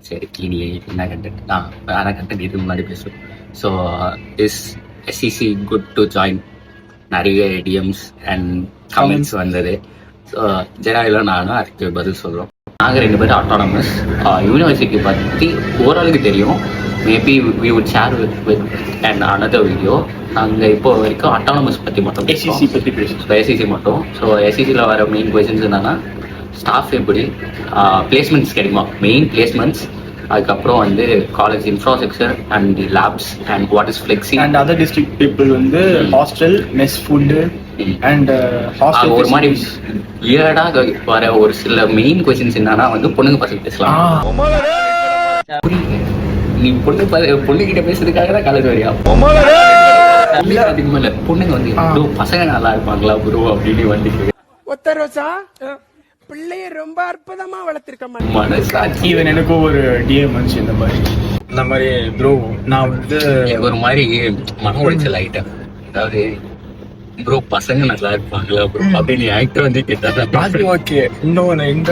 சரி, இனி என்ன கண்டென்ட்? வேற கண்டென்ட் இதுக்கு முன்னாடி பேசுவோம். So is SEC good to join? நிறைய டிஎம்ஸ் அண்ட் கமெண்ட்ஸ் வந்தது. ஸோ ஜெராயிலும் நானும் அதுக்கு பதில் சொல்கிறோம். நாங்கள் 2 பேரும் அட்டானமஸ். யூனிவர்சிட்டி பற்றி ஓரளவுக்கு தெரியும். Maybe we would share with and another video. நாங்கள் இப்போ வரைக்கும் அட்டானமஸ் பற்றி மட்டும் எஸ்இசி பற்றி பேசுவோம். எஸ்இசி மட்டும். ஸோ எஸ்இசியில் வர மெயின் கொஷின்ஸ் என்னன்னா, ஸ்டாஃப் எப்படி, பிளேஸ்மெண்ட்ஸ் கிடைக்குமா, மெயின் பிளேஸ்மெண்ட்ஸ், அதுக்கப்புறம் வந்து college infrastructure and the labs and what is flexi and other district people வந்து hostel, mess food and hostel. ஒரு மாதிரி இயர்டாக வர ஒரு சில மெயின் கொஸ்டின்ஸ் என்னன்னா வந்து பொண்ணுங்க பசங்க பேசலாம். நீ பொண்ணுகிட்ட பேசுறதுக்காக தான் காலேஜ் வரியா? அதுக்கு மேல பொண்ணுங்க வந்து பசங்க நல்லா இருப்பாங்களா ப்ரோ அப்படின்னு வந்து ஒத்தரோசா பிள்ளைய ரொம்ப அற்புதமா வளர்த்திருக்க மனசாட்சி. ஈவன் எனக்கும் ஒரு டிஎம் வந்துச்சு இந்த மாதிரி ப்ரோ நான் வந்து ஒரு மாதிரி மன உளைச்சல் ஆயிட்டேன். அதாவது ப்ரோ பசங்க நல்லா இருப்பாங்களா ப்ரோ அப்படின்னு ஆக்டர் வந்து கேட்டாங்க. அது ஓகே. இன்னொன்று இந்த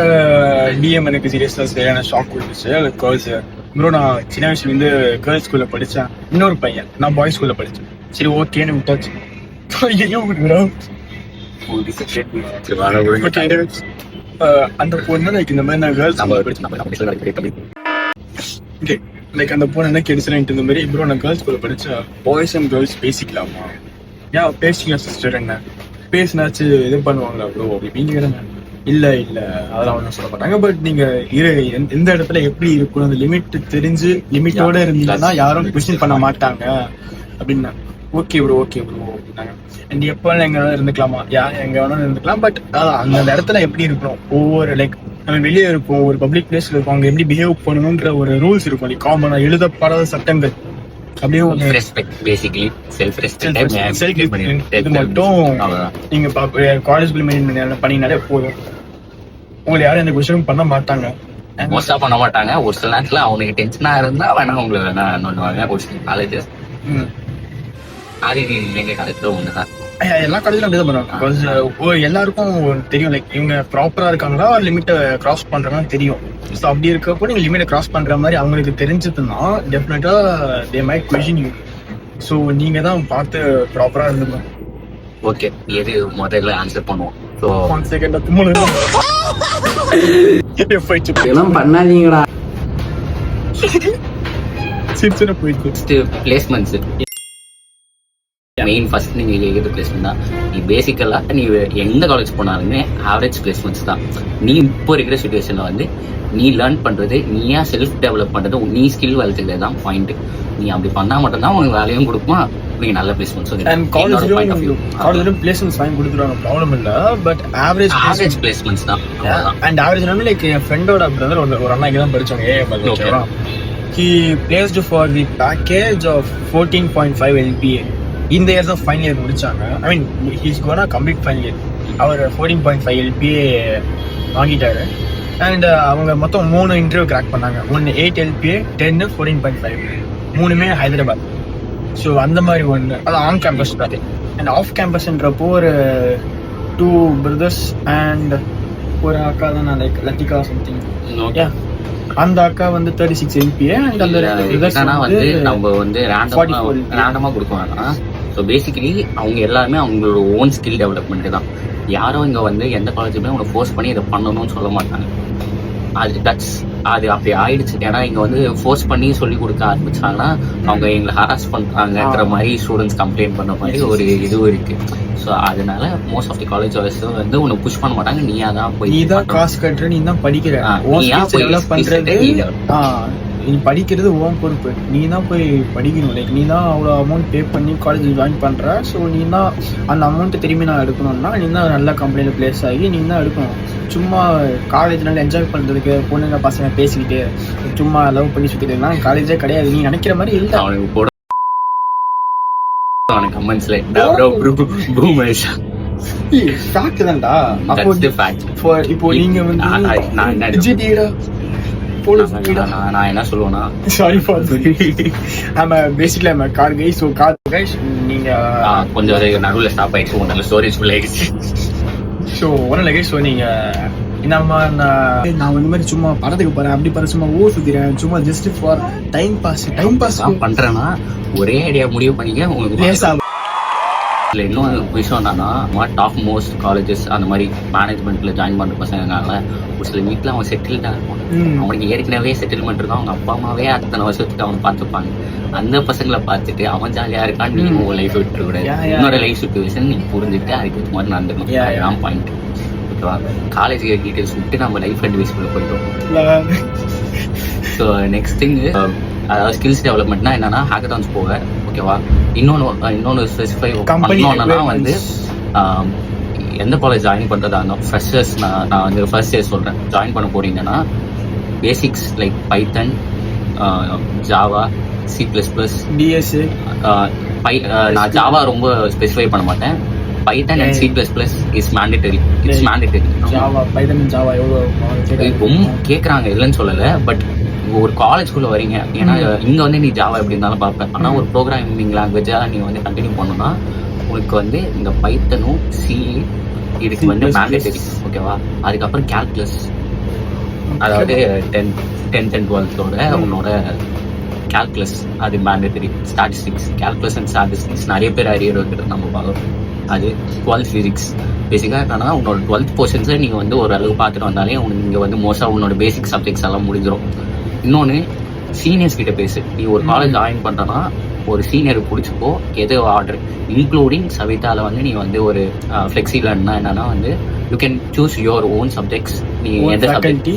டிஎம் எனக்கு சீரியஸாக சரியான ஷாக் கொடுத்துச்சு. கேர்ள்ஸ் ப்ரோ, நான் சின்ன வயசுலேருந்து கேர்ள்ஸ் ஸ்கூலில் படித்தேன். இன்னொரு பையன் நான் பாய்ஸ் ஸ்கூலில் படித்தேன். சரி ஓகேன்னு விட்டாச்சு. அந்த பொண்ணு லைக் இந்த மாதிரி நான் கேர்ள்ஸ் லைக் அந்த பொண்ணு என்ன கேட்டுச்சுன்னு இந்த மாதிரி ப்ரோ நான் கேர்ள்ஸ் ஸ்கூலில் படித்தேன். பாய்ஸ் அண்ட் கேர்ள்ஸ் பேசிக்கலாமா? ஏன் பேசிக்கலாம் சிஸ்டர், என்ன பேசினாச்சு இது பண்ணுவாங்களா ப்ரோ அப்படின்னு. இல்லை அதெல்லாம் ஒன்றும் சொல்ல மாட்டாங்க. பட் நீங்கள் எந்த இடத்துல எப்படி இருக்கணும் அந்த லிமிட் தெரிஞ்சு லிமிட்டோட இருந்தீங்கன்னா யாரும் கொஸ்டின் பண்ண மாட்டாங்க அப்படின்னா. ஓகே ப்ரோ அப்படின்னாங்க. அண்ட் எப்போ எங்க வேணாலும் இருந்துக்கலாமா? எங்க வேணாலும் இருந்துக்கலாம். பட் அந்த இடத்துல எப்படி இருக்கணும், ஒவ்வொரு லைக் நம்ம வெளியே இருப்போம், ஒரு பப்ளிக் பிளேஸ்ல இருப்போம், அங்கே எப்படி பிஹேவ் பண்ணணுன்ற ஒரு ரூல்ஸ் இருக்கும். லைக் காமனா எழுதப்படாத சட்டங்கள் அப்படியே இது மட்டும் நீங்க காலேஜ் பண்ணீங்கனாலே போதும். உங்களை யாரும் எந்த கொஸ்டினும் பண்ண மாட்டாங்க. மோஸ்டா பண்ண மாட்டாங்க. ஒரு சில நேரத்துல அவனுக்கு டென்ஷனா இருந்தா வேணா உங்களை வேணா பண்ணுவாங்க கொஸ்டின். காலேஜஸ் அது எங்க காலேஜ்ல ஒண்ணுதான். எல்லா காலேஜ்லும் அப்படிதான் பண்ணுவாங்க. எல்லாருக்கும் தெரியும் லைக் இவங்க ப்ராப்பரா இருக்காங்களா, லிமிட்டை கிராஸ் பண்றாங்கன்னு தெரியும். ஸோ அப்படி இருக்கப்போ நீங்க லிமிட்டை கிராஸ் பண்ற மாதிரி அவங்களுக்கு தெரிஞ்சதுன்னா டெஃபினட்டா they might question you. So நீங்க தான் பார்த்து ப்ராப்பரா இருந்துக்கணும். ஓகே, எது முதல்ல ஆன்சர் பண்ணுவோம். ஸோ 1 செகண்ட் பண்ணாதீங்கடா. சின்ன போயிடுச்சு. பிளேஸ்மெண்ட்ஸ் மெயின் ஃபர்ஸ்ட் நீங்க கேட்குறது பிளேஸ்மெண்ட் தான். நீ பேசிக்கலா நீ எந்த காலேஜ் போனாலுமே ஆவரேஜ் பிளேஸ்மெண்ட்ஸ் தான். நீ இப்போ இருக்கிற சுச்சுவேஷன்ல வந்து நீ லேர்ன் பண்றது, நீயா செல்ஃப் டெவலப் பண்றது, நீ ஸ்கில் வளர்த்துக்கிறது தான் பாயிண்ட். நீ அப்படி பண்ணா மட்டும்தான் உனக்கு வேலையும் கொடுக்குமா, நீங்க நல்ல பிளேஸ்மெண்ட்ஸ் பிளேஸ்மெண்ட்ஸ் வாங்கி கொடுக்குறாங்க, ப்ராப்ளம் இல்ல. பட் ஆவரேஜ் பிளேஸ்மெண்ட்ஸ் தான். அண்ட் ஆவரேஜ் லைக் என் ஃப்ரெண்டோட பிரதர் ஒரு அண்ணா இங்கே தான் படிச்சாங்க. He placed for the package of 14.5 LPA. இந்த இயர் தான் ஃபைனல் இயர் முடிச்சாங்க. I mean he's gonna complete final year. அவர் 14.5 LPA வாங்கிட்டாரு. அண்ட் அவங்க மொத்தம் 3 இன்டர்வியூ கிராக் பண்ணாங்க. 1 8 LPA, 10 14.5, 3மே ஹைதராபாத். ஸோ அந்த மாதிரி ஒன்று அது ஆன் கேம்பஸ் தான். அண்ட் ஆஃப் கேம்பஸ்ன்றப்போ ஒரு 2 brothers அண்ட் ஒரு அக்கா தான், நான் லைக் லத்திகா சம்திங். அந்த அக்கா வந்து 36 LPA அண்ட் அந்த வந்து நம்ம வந்து ரேண்டமா கொடுக்குவாங்க. ஸோ பேசிக்கலி அவங்க எல்லாருமே அவங்களோட ஓன் ஸ்கில் டெவலப்மெண்ட் தான். யாரும் இங்கே வந்து எந்த காலேஜுமே அவங்க ஃபோர்ஸ் பண்ணி இதை பண்ணணும்னு சொல்ல மாட்டாங்க. அது அப்படி ஆயிடுச்சு. ஏன்னா இங்கே வந்து ஃபோர்ஸ் பண்ணி சொல்லி கொடுக்க ஆரம்பிச்சாங்கன்னா அவங்க எங்களை ஹராஸ் பண்ணுறாங்கன்ற மாதிரி ஸ்டூடெண்ட்ஸ் கம்ப்ளைண்ட் பண்ண மாதிரி ஒரு இதுவும் இருக்கு. ஸோ அதனால மோஸ்ட் ஆஃப் தி காலேஜ் வந்து உன்னை புஷ் பண்ண மாட்டாங்க. நீயா தான் போய், நீ தான் காசு கட்டுற, நீ தான் படிக்கிற, நீ படிக்கிறது உன் பொறுப்பு. நீ தான் போய் படிக்கணும். லைக் நீ தான் அவ்வளோ அமௌண்ட் பே பண்ணி காலேஜில் ஜாயின் பண்ணுற. ஸோ நீ தான் அந்த அமௌண்ட்டை திரும்பி நான் எடுக்கணும்னா நீ தான் நல்ல கம்பெனியில் பிளேஸ் ஆகி நீ தான் எடுக்கணும். சும்மா காலேஜ்னால என்ஜாய் பண்ணுறதுக்கு பொண்ணுங்க பசங்க பேசிக்கிட்டு சும்மா லவ் பண்ணி சுற்றிட்டுலாம் காலேஜே கிடையாது. நீ நினைக்கிற மாதிரி இல்லை. இப்போ நீங்க வந்து நான் என்ன சொல்லுவேன்னா, சாரி ஃபார் நம்ம பேசிக்கலி நம்ம car guys. So car guys நீங்க கொஞ்சம் நடுவில் ஸ்டாப் ஆயிடுச்சு. நல்ல ஸ்டோரேஜ் ஃபுல் ஆயிடுச்சு. ஸோ ஒன்றும் இல்லை கைஸ். ஸோ நீங்க நான் இந்த மாதிரி சும்மா படத்துக்கு போறேன் அப்படி பாரு சும்மா ஊர் சுத்திறேன் சும்மா ஜஸ்ட் ஃபார் டைம் பாஸ் பண்றேன்னா ஒரே ஐடியா முடிவு பண்ணிக்க உங்களுக்கு. இல்லை இன்னொரு விஷயம் என்னன்னா டாப் மோஸ்ட் காலேஜஸ் அந்த மாதிரி மேனேஜ்மெண்ட்ல ஜாயின் பண்ற பசங்கனால ஒரு சில வீட்டில் அவன் செட்டில்டா இருக்கும். அவனுக்கு ஏற்கனவே செட்டில்மெண்ட் இருக்கும். அவங்க அப்பா அம்மாவே அத்தனை வருஷத்துக்கு அவன் பார்த்துப்பாங்க. அந்த பசங்களை பார்த்துட்டு அவன் ஜாலியா இருக்கான்னு நீ உன் லைஃப் விட்டுக்கூடாது. இன்னொரு லைஃப் சுச்சுவேஷன் நீ புரிஞ்சுட்டு அதுக்கு ஏற்ற மாதிரி நடந்துக்கணும். அதுதான் பாயிண்ட். ஓகேவா? காலேஜ் டீட்டெயில்ஸ் விட்டு நம்ம லைஃப் அட்வைஸ்குள்ள போயிட்டோம். ஸோ நெக்ஸ்ட் திங் அதாவது ஸ்கில்ஸ் டெவலப்மெண்ட்னா என்னன்னா ஹேக்கத்தான்ஸ் போக. ஓகேவா? இன்னொன்று ஸ்பெசிஃபை பண்ணோன்னா வந்து எந்த காலேஜ் ஜாயின் பண்ணுறதா இருந்தால் ஃப்ரெஷர்ஸ் நான் வந்து ஃபர்ஸ்ட் இயர் சொல்கிறேன். ஜாயின் பண்ண போறீங்கன்னா பேசிக்ஸ் லைக் பைத்தன், ஜாவா, C++, டிஎஸ்ஏ. நான் ஜாவா ரொம்ப ஸ்பெசிஃபை பண்ண மாட்டேன். பைத்தன் and C++ is mandatory. It's mandatory. Java, Python, Java எவ்வளோ ரொம்ப கேட்குறாங்க, இல்லைன்னு சொல்லலை. பட் ஒரு காலேஜ்குள்ளே வரீங்க, ஏன்னா இங்கே வந்து நீ ஜாவா எப்படி இருந்தாலும் பார்ப்பேன். ஆனால் ஒரு ப்ரோக்ராமிங் லாங்குவேஜாக நீ வந்து கண்டினியூ பண்ணணும்னா உனக்கு வந்து இந்த பைத்தனும் சி இதுக்கு வந்து மேண்டேட்டரி. ஓகேவா? அதுக்கப்புறம் கேல்குலஸ், அதாவது 10th and 12th உன்னோட கேல்குலஸ் அது mandatory. Statistics, calculus and statistics நிறைய பேர் அரியர் வைக்கிறது நம்ம பார்க்குறோம். அது 12th ஃபிசிக்ஸ். பேசிக்காக என்னன்னா உன்னோட 12th போர்ஷன்ஸை நீங்கள் வந்து ஒரு அளவு பார்த்துட்டு வந்தாலே உனக்கு இங்கே வந்து மோஸ்ட்டாக உன்னோட பேசிக் சப்ஜெக்ட்ஸ் எல்லாம் முடிஞ்சிடும். இன்னொன்று சீனியர்ஸ் கிட்ட பேசு. நீ ஒரு காலேஜ் ஜாயின் பண்ணுறனா ஒரு சீனியர் பிடிச்சிப்போ, எது ஆர்டர் இன்க்ளூடிங் சவிதாவில் வந்து நீ வந்து ஒரு ஃப்ளெக்சிபிள்னா என்னன்னா வந்து you can choose your own subjects. நீ எந்த சப்ஜெக்ட்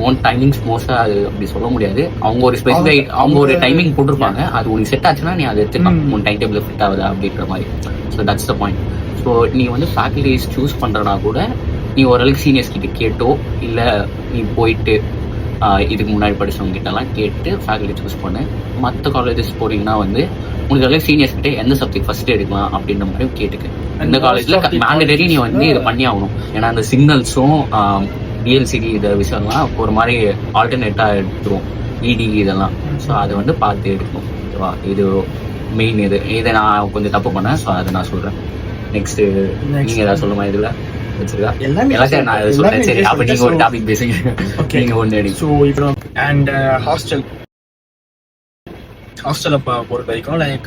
ஓன் டைமிங்ஸ் மோஸ்ட்டாக அது அப்படி சொல்ல முடியாது. அவங்க ஒரு ஸ்பெசிஃபை அவங்க ஒரு டைமிங் போட்டிருப்பாங்க. அது உனக்கு செட் ஆச்சுன்னா நீ அதை எடுத்துக்கலாம். உன் டைம் டேபிள் ஃபிட் ஆகுதா அப்படின்ற மாதிரி. So that's the point. So நீ வந்து ஃபேக்கல்டிஸ் சூஸ் பண்ணுறனா கூட நீ ஓரளவுக்கு சீனியர்ஸ் கிட்ட கேட்டோ இல்லை நீ போயிட்டு இதுக்கு முன்னாடி படிச்சவங்க கிட்டலாம் கேட்டு ஃபேக்கல்டி சூஸ் பண்ணு. மற்ற காலேஜஸ் போறீங்கன்னா வந்து உங்களுக்கு சீனியர்ஸ் கிட்ட எந்த சப்ஜெக்ட் ஃபர்ஸ்ட் எடுக்கலாம் அப்படின்ற மாதிரி கேட்டுக்கு. இந்த காலேஜ்ல மேண்டேட்டரி நீ வந்து இது பண்ணி ஆகணும். ஏன்னா அந்த சிக்னல்ஸும் டிஎல்சிடி இந்த விஷயம்லாம் ஒரு மாதிரி ஆல்டர்னேட்டா எடுத்துரும், இடி இதெல்லாம். ஸோ அதை வந்து பார்த்து எடுக்கணும். ஓகேவா? இது மெயின். இதை நான் கொஞ்சம் தப்பு பண்ணேன். ஸோ அதை நான் சொல்றேன். நெக்ஸ்ட் நீங்க ஏதாவது சொல்லுமா இதுல வச்சிருக்கா? எல்லாத்தையும் நான் சொல்றேன். சரி, அப்ப நீங்க ஒரு டாபிக் பேசுங்க. நீங்க ஒன்று அடி. ஸோ இப்போ அண்ட் ஹாஸ்டலை பொறுத்த வரைக்கும் லைக்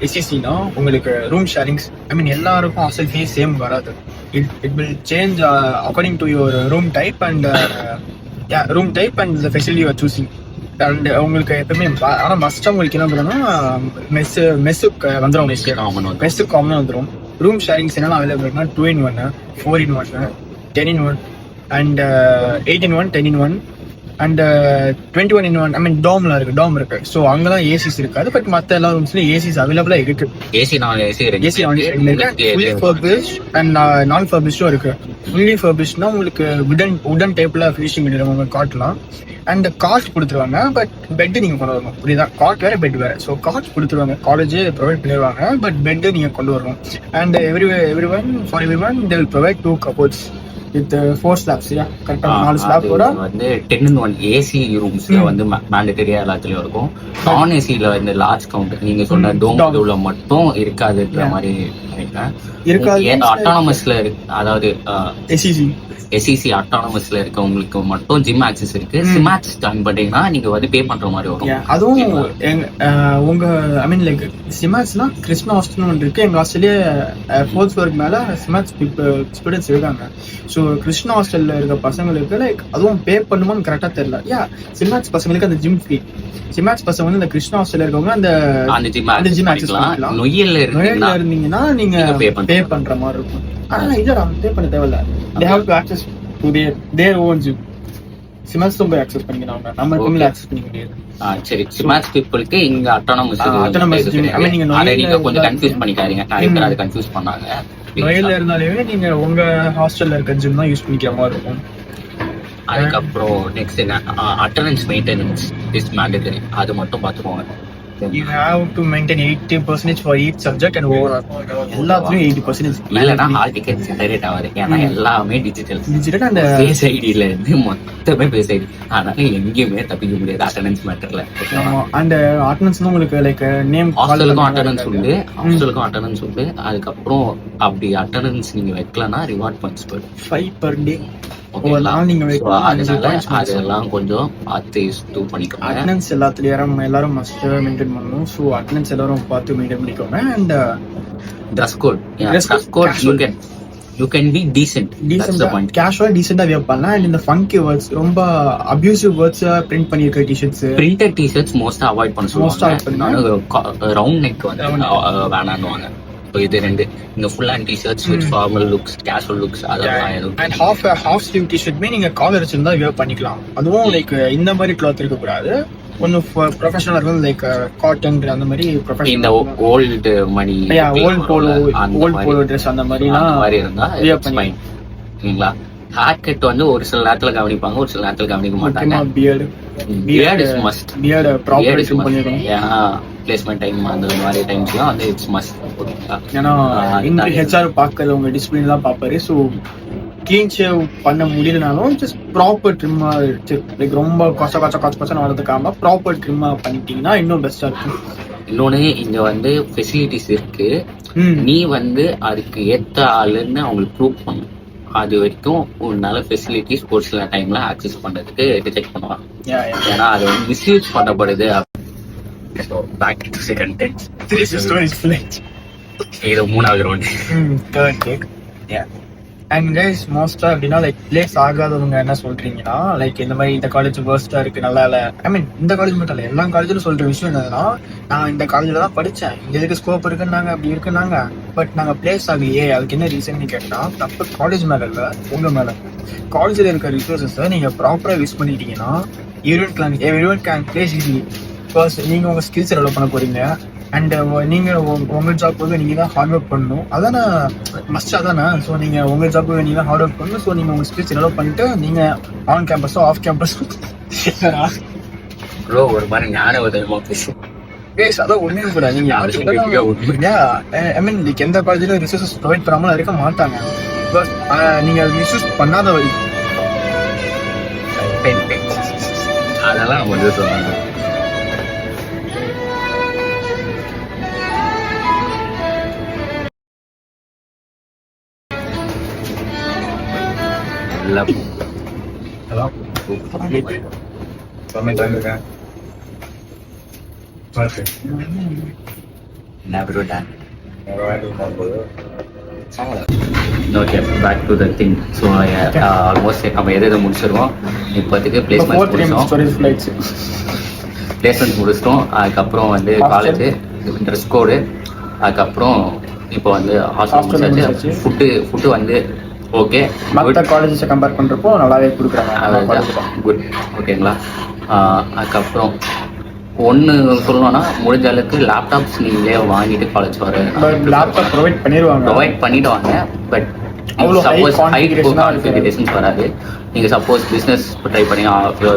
எஸ்சிசினா உங்களுக்கு ரூம் ஷேரிங்ஸ், ஐ மீன் எல்லாருக்கும் ஹாஸ்டல் ஃபீஸ் சேம் வராது. It will change according to your room type and the facility you are choosing. And உங்களுக்கு எப்பவுமே ஆனால் மஸ்ட்டாக உங்களுக்கு என்ன பண்ணணும்னா மெஸ்ஸுக்கு வந்துடும். மெஸ்ஸுக்கு காமனாக வந்துடும். ரூம் ஷேரிங்ஸ் என்னென்ன அவைலபிள் இருக்குன்னா 2-in-1, 4-in-1, 10-in-1 and 8-in-1, 10-in-1 and 21-in-1. I mean Tom இருக்கு. ஸோ அங்கெல்லாம் ஏசிஸ் இருக்காது. பட் மற்ற எல்லா ரூம்ஸ்லயும் ஏசிஸ் அவைலபிளா இருக்கு. ஏசி ஃபுல்லி ஃபர்பிஷ்ட் அண்ட் நான் ஃபர்பிஷ்டும் இருக்கு. ஃபுல்லி ஃபர்பிஷ்ட்னா உங்களுக்கு உடன் டைப்ல ஃபினிஷிங் பண்ணிடுவாங்க. காட்லாம் அண்ட் காட் கொடுத்துருவாங்க. பட் பெட் நீங்க கொண்டு வரணும். இப்படிதான் காட் வேற பெட் வேற. ஸோ காட் கொடுத்துருவாங்க, காலேஜ் ப்ரொவைட் பண்ணிடுவாங்க. பட் பெட் நீங்க கொண்டு வரணும். And every one they will provide 2 cupboards with 4 slabs. கரெக்டா 4 ஸ்லாப் கூட வந்து 10-in-1 ஏசி ரூம்ஸ்ல வந்து மேண்டேட்டரியா எல்லாத்துலயும் இருக்கும். நான் ஏசில வந்து லார்ஜ் கவுண்ட் நீங்க சொன்ன டோம் உள்ள மட்டும் இருக்காதுன்ற மாதிரி இருக்காது. அட்டானமஸ்ல இருக்கு, அதாவது எஸ்சிசி அட்டானமஸ்ல இருக்கவங்களுக்கு மட்டும் ஜிம் ஆக்சஸ் இருக்கு. சிமாக்ஸ் ஜாயின் பண்றீங்கன்னா நீங்க வந்து பே பண்ற மாதிரி வரும். அதுவும் உங்க ஐ மீன் லைக் சிமாக்ஸ்னா கிருஷ்ணா ஹாஸ்டல் இருக்கு. எங்க ஹாஸ்டல்லே 4th floor மேல சிமாக்ஸ் ஸ்டூடெண்ட்ஸ் இருக்காங்க. ஸோ கிருஷ்ணா ஹாஸ்டல்ல இருக்க பசங்களுக்கு லைக் அதுவும் பே பண்ணுமான்னு கரெக்டா தெரியல. சிமாக்ஸ் பசங்களுக்கு அந்த ஜிம் ஃப்ரீ. சிமாக்ஸ் பசங்க வந்து அந்த கிருஷ்ணா ஹாஸ்டல்ல இருக்கவங்க அந்த ஜிம் ஆக்சஸ் பண்ணிக்கலாம். நொய்யல்ல இருந்தீங்கன்னா நீங்க பே பண்ற மாதிரி இருக்கும். ஆனா இல்லடா பே பண்ண தேவையில்ல. they have to access to their own gym. சிமாக்ஸ் போய் access பண்ணிக்கலாம். நம்ம எப்பவுமே access பண்ணிக்க முடியாது. சரி, சிமாக்ஸ் பீப்புளுக்கு இங்க அட்டானமஸ் ஐ மீன் நீங்க கொஞ்சம் கன்ஃபியூஸ் பண்ணிக்காதீங்க. நிறைய பேர் அதை கன்ஃபியூஸ் பண்ணாங்க. நொய்யல்ல இருந்தாலே நீங்க உங்க ஹாஸ்டல்ல இருக்க ஜிம் தான் யூஸ் பண்ணிக்கிற மாதிரி இருக்கும். அதுக்கப்புறம் நெக்ஸ்ட் என்ன, அட்டெண்டன்ஸ் மெயின்டெனன்ஸ் இஸ் மேண்டேட்டரி. அது மட்டும் பார்த்துக்கோங்க. you have to maintain 80% for each subject and overall எல்லாத்துலயும் 80% இல்லைன்னா ஹால் டிக்கெட் ஜெனரேட் ஆகுது. ஏன்னா எல்லாமே டிஜிட்டல். டிஜிட்டல் அண்ட் பேஸ் ஐடியில இருந்து மொத்தமே பேஸ் ஐடி. அதனால எங்கேயுமே தப்பிக்க முடியாது அட்டெண்டன்ஸ் மேட்டர்ல. அண்ட் அட்டெண்டன்ஸ் உங்களுக்கு லைக் நேம் ஹாஸ்டலுக்கும் அட்டெண்டன்ஸ் உண்டு, ஹாஸ்டலுக்கும் அட்டெண்டன்ஸ் உண்டு. அதுக்கப்புறம் அப்படி அட்டெண்டன்ஸ் நீங்க வைக்கலன்னா ரிவார்ட் பாயிண்ட்ஸ் போயிடும் 5 per day. ஓகேங்களா? நீங்க So, அதெல்லாம் கொஞ்சம் பார்த்து இது பண்ணிக்கோங்க. அட்டெண்டன்ஸ் எல்லாரும் மஸ்ட் மெயின்டைன் பண்ணணும். ஸோ அட்டெண்டன்ஸ் எல்லாரும் பார்த்து மெயின்டைன் பண்ணிக்கோங்க. And dress code you can be decent. கேஷுவலா டீசெண்டா வியர் பண்ணலாம். அண்ட் இந்த ஃபங்கி வேர்ட்ஸ் ரொம்ப அபியூசிவ் வேர்ட்ஸ் பிரிண்ட் பண்ணிருக்க டிஷர்ட்ஸ், பிரிண்டட் டிஷர்ட்ஸ் மோஸ்டா அவாய்ட் பண்ண சொல்லுவாங்க. ரவுண்ட் நெக் வந்து வேணான்னுவாங்க. So, இது ரெண்டு இந்த full and T-shirts with formal looks, casual looks அதெல்லாம் எதுவும். அண்ட் ஹாஃப் ஸ்லீவ் டிஷர்ட்மே நீங்க காலர் வச்சிருந்தா வியர் பண்ணிக்கலாம். அதுவும் லைக் இந்த மாதிரி கிளாத் இருக்க கூடாது. ஒன்னு ப்ரொஃபஷனல் இருக்கும் லைக் காட்டன் அந்த மாதிரி ப்ரொஃபஷனல். இந்த ஓல்ட் மணி ஓல்ட் போலோ ட்ரெஸ் அந்த மாதிரி இருந்தா ஃபைன். ஓகேங்களா? ஹேர் கட் வந்து ஒரு சில நேரத்துல கவனிப்பாங்க, ஒரு சில நேரத்துல கவனிக்க மாட்டாங்க. Beard is must. பியர்ட் ப்ராப்பரா ட்ரிம் பண்ணிருக்கணும். ஏன்னா பிளேஸ்மென்ட் டைம் அந்த மாதிரி டைம்ஸ்லாம் வந்து இட்ஸ் மஸ்ட். ஏன்னா இந்த ஹெச்ஆர் பாக்குறது உங்க டிசிப்ளின் தான் பாப்பாரு. ஸோ கிளீன் ஷேவ் பண்ண முடியலனாலும் ஜஸ்ட் ப்ராப்பர் ட்ரிம்மா லைக் ரொம்ப கொச்ச வரதுக்காம ப்ராப்பர் ட்ரிம்மா பண்ணிட்டீங்கன்னா இன்னும் பெஸ்டா இருக்கும். இன்னொன்னு இங்க வந்து ஃபெசிலிட்டிஸ் இருக்கு. நீ வந்து அதுக்கு ஏத்த ஆளுன்னு அவங்களுக்கு ப்ரூவ் பண்ணும். அது வரைக்கும் உன்னால ஃபெசிலிட்டிஸ் ஒரு சில டைம்ல ஆக்சஸ் பண்றதுக்கு ரிஜெக்ட் பண்ணுவாங்க. ஏன்னா அது வந்து மிஸ்யூஸ் பண்ணப்படுது. Back to second tens. இது மூணாவது round. Third take. And guys மோஸ்டா அப்படின்னா லைக் பிளேஸ் ஆகாதவங்க என்ன சொல்றீங்கன்னா லைக் இந்த மாதிரி இந்த காலேஜ் வேர்ஸ்டா இருக்கு, நல்லா இல்லை. ஐ மீன் இந்த காலேஜ் மட்டும் இல்லை, எல்லா காலேஜிலும் சொல்ற விஷயம் என்னன்னா, நான் இந்த காலேஜில் தான் படித்தேன், இந்த இதுக்கு ஸ்கோப் இருக்குன்னாங்க, அப்படி இருக்குன்னாங்க, பட் நாங்கள் பிளேஸ் ஆகலையே. அதுக்கு என்ன ரீசன் கேட்டா தப்பு காலேஜ் மேலே இல்லை, உங்க மேலே. காலேஜில் இருக்க ரிசோர்ஸஸை நீங்கள் ப்ராப்பராக யூஸ் பண்ணிட்டீங்கன்னா everyone can place easily. Because நீங்கள் உங்கள் ஸ்கில்ஸ் டெவலப் பண்ண போறீங்க. அண்ட் நீங்கள் உங்கள் ஜாப்புக்கு நீங்கள் தான் ஹார்ட் ஒர்க் பண்ணணும். அதானே மஸ்ட் அதானே. ஸோ நீங்கள் உங்கள் ஜாப்புக்கு நீங்கள் தான் ஹார்ட் ஒர்க் பண்ணணும். ஸோ நீங்கள் உங்கள் ஸ்கில்ஸ் டெவலப் பண்ணிட்டு நீங்கள் ஆன் கேம்பஸோ ஆஃப் கேம்பஸோ ஒரு மாதிரி ஞான உதயமா பேசும். அதான் ஒன்றும் கூட நீங்கள் ஐ மீன் லைக் எந்த காலேஜிலும் ரிசோர்ஸஸ் ப்ரொவைட் பண்ணாமல் இருக்க மாட்டாங்க. பிகாஸ் நீங்கள் மிஸ்யூஸ் பண்ணாத வழி அதெல்லாம் நம்ம வந்து சொன்னாங்க. Okay, back to the thing. So almost நம்ம எது முடிச்சிருவோம். இப்போதைக்கு பிளேஸ்மெண்ட் முடிச்சிட்டோம். அதுக்கப்புறம் வந்து காலேஜ் ட்ரெஸ் கோடு, அதுக்கப்புறம் இப்போ வந்து ஹாஸ்டல் ஃபுட்டு வந்து ஓகே. மற்ற காலேஜஸை கம்பேர் பண்ணுறப்போ நல்லாவே கொடுக்குறாங்க. குட். ஓகேங்களா? அதுக்கப்புறம் ஒன்று சொல்லணும்னா முடிஞ்ச அளவுக்கு லேப்டாப்ஸ் நீங்களே வாங்கிட்டு காலேஜ் வர லேப்டாப் ப்ரொவைட் பண்ணிடுவாங்க. பட் சப்போஸ் ஹை வராது. நீங்கள் சப்போஸ் பிஸ்னஸ் ட்ரை பண்ணி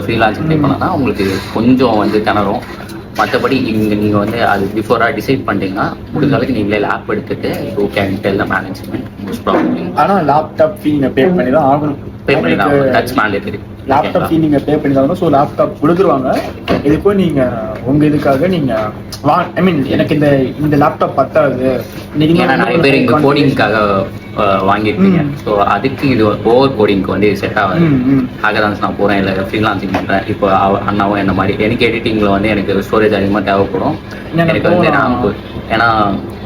ஃப்ரீலான்சிங் ட்ரை பண்ணா உங்களுக்கு கொஞ்சம் வந்து திணறும். மற்றபடி இங்கே நீங்கள் வந்து அது பிஃபோராக டிசைட் பண்ணிட்டீங்கன்னா முடிஞ்ச அளவுக்கு நீங்களே லேப் எடுத்துட்டு you can tell the management most problem. ஆனால் லேப்டாப் ஃபீ நீங்கள் பே பண்ணி தான் ஆகணும். Touch mandatory. லேப்டாப் ஃபீ நீங்கள் பே பண்ணி தான் ஆகணும். ஸோ லேப்டாப் கொடுத்துருவாங்க. இதுக்கும் நீங்கள் உங்கள் இதுக்காக நீங்கள் ஐ மீன் எனக்கு இந்த லேப்டாப் பத்தாது. ஏன்னா நிறைய பேர் இங்கே கோடிங்காக வாங்கியிருப்பீங்க. ஸோ அதுக்கு இது ஓவர் கோடிங்க்கு வந்து செட் ஆகாது. ஹேக்கரான்ஸ் நான் போகிறேன், இல்லை ஃப்ரீலான்சிங் பண்ணுறேன். இப்போ அண்ணாவும் என்ன மாதிரி எனக்கு எடிட்டிங்கில் வந்து எனக்கு ஸ்டோரேஜ் அதிகமாக தேவைப்படும். எனக்கு வந்து நான் ஏன்னா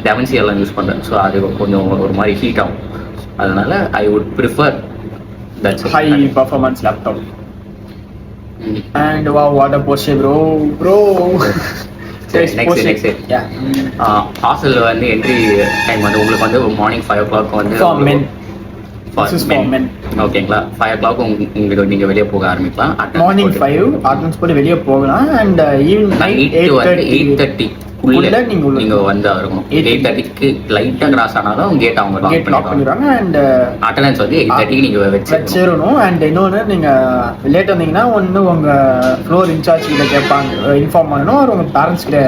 டெவன்சி எல்லாம் யூஸ் பண்ணுறேன். ஸோ அது கொஞ்சம் ஒரு மாதிரி ஹீட் ஆகும். அதனால I would prefer that's high performance laptop. And wow, what a Porsche, bro. Next ஹாஸ்டல்ல வந்து என்ட்ரி டைம் வந்து உங்களுக்கு வந்து மார்னிங் 5 o'clock வந்து ஓகேங்களா 5 o'clock உங்களுக்கு நீங்க வெளியே போக ஆரம்பிக்கலாம். மார்னிங் 5 அட்டெண்டன்ஸ் போட்டு வெளியே போகலாம். அண்ட் ஈவினிங் 8:30 உள்ள நீங்க வந்தா இருக்கும். 8:30க்கு லைட்டா கிராஸ் ஆனாலும் கேட் அவங்க லாக் பண்ணிடுவாங்க. அண்ட் அட்டெண்டன்ஸ் வந்து 8:30க்கு நீங்க வச்சிரணும். அண்ட் இன்னொன்று நீங்க லேட் வந்தீங்கன்னா ஒன்று உங்க ஃப்ளோர் இன்சார்ஜ் கிட்ட கேட்பாங்க, இன்ஃபார்ம் பண்ணணும். ஒரு உங்க பேரண்ட்ஸ் கிட்ட